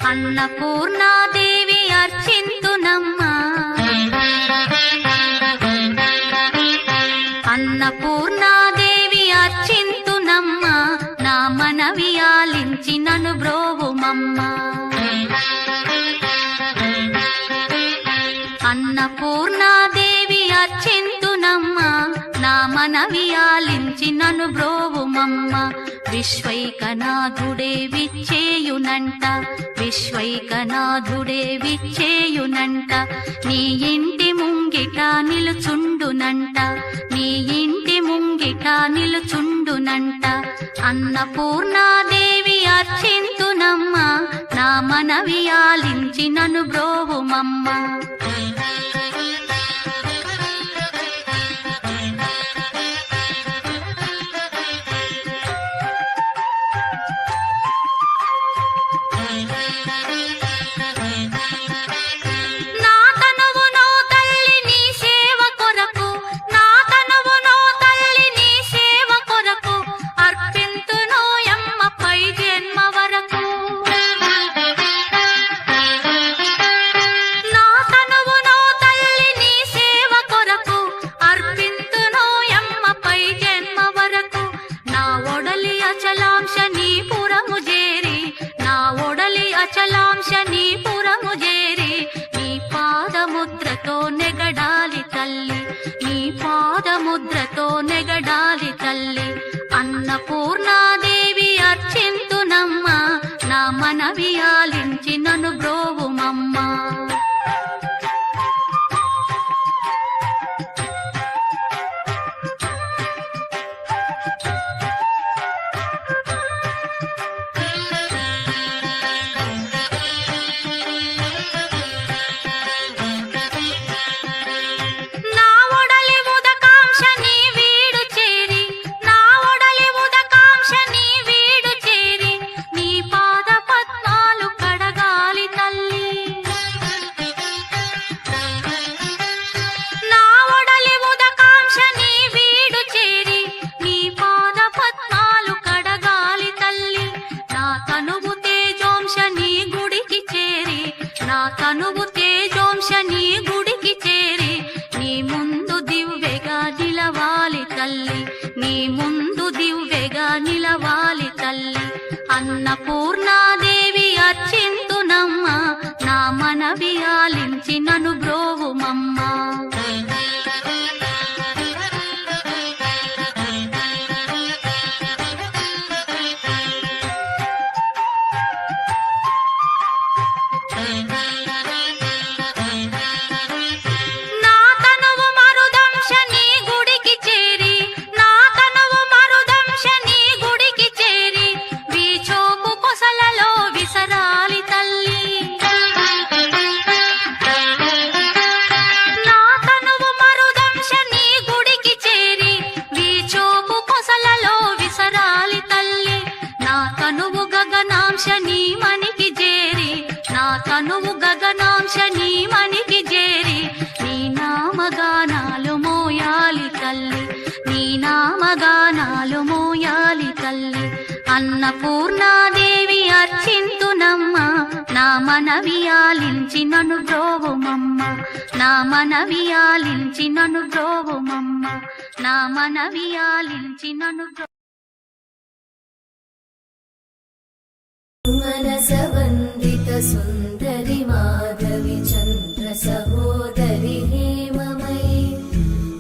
అన్నపూర్ణాదేవి అర్చింతునమ్మా, అన్నపూర్ణాదేవి అర్చింతునమ్మా, నా మనవి ఆలించి నన్ను బ్రోవుమమ్మా. అన్నపూర్ణాదేవి అర్చింతునమ్మా, నా మనవి ఆలించి నన్ను బ్రోవుమమ్మ. విశ్వైకనాథుడే విచ్చేయునంట, విశ్వైకనాథుడే విచ్చేయునంట, నీ ఇంటి ముంగిట నిలుచుండునంట, నీ ఇంటి ముంగిట నిలుచుండునంట. అన్నపూర్ణాదేవి అర్చింతునమ్మా, నా మనవి ఆలించి నన్ను బ్రోవుమమ్మ. అచలాంశ నీ పురము చేరి, నీ పాదముద్రతో నెగడాలి తల్లి, నీ పాదముద్రతో నెగడాలి తల్లి. అన్నపూర్ణాదేవి అర్చింతునమ్మా, నా మనవి ఆలించి నన్ను బ్రోవుమమ్మా. తనువు తేజోంశ నీ గుడికి చేరి, నీ ముందు దివ్వెగా నిలవాలి తల్లి, నీ ముందు దివ్వెగా నిలవాలి తల్లి. అన్నపూర్ణాదేవి అర్చింతునమ్మా, నా మనవి ఆలించి నన్ను బ్రోవుమమ్మా. తనువు గగనాంశ నీ మనికి చేరి, నీ నామగానాలు మోయాలి తల్లి, నీ నామగానాలు మోయాలి తల్లి. అన్నపూర్ణాదేవి అర్చింతునమ్మా, నా మనవి ఆలించి నన్ను బ్రోవుమమ్మ, నా మనవి ఆలించి నన్ను బ్రోవుమమ్మ, నా మనవి ఆలించి నన్ను బ్రో. मनसवन्दित सुन्दरि माधवि चन्द्र सहोदरि हेममयि,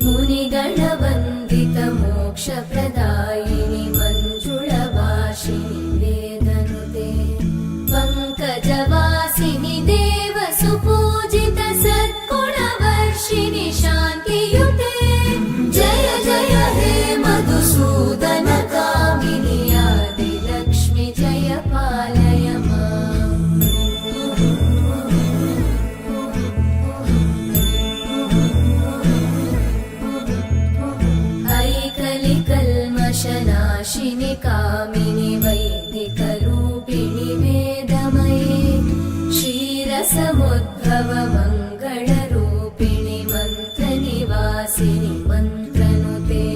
मुनिगणवन्दित मोक्षप्रदायिनि मञ्जुळवासिनि वेदनुते, पङ्कजवासिनि देवसुपूजित सद्गुणवर्षिणि शान्तियुते, जय जय हे मधुसूदन कामिनि आदिलक्ष्मि जय पालय माम्. ऐकलिकल्मषनाशिनि कामिनि वैदिकरूपिणि वेदमये, क्षीरसमुद्भव मङ्गलरूपिणि मन्त्रनिवासिनि मन्त्रनुते,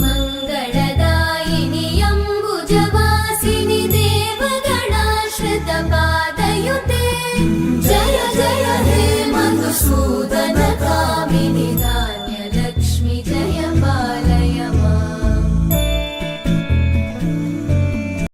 मङ्गलदायिनि श्रितपादयुते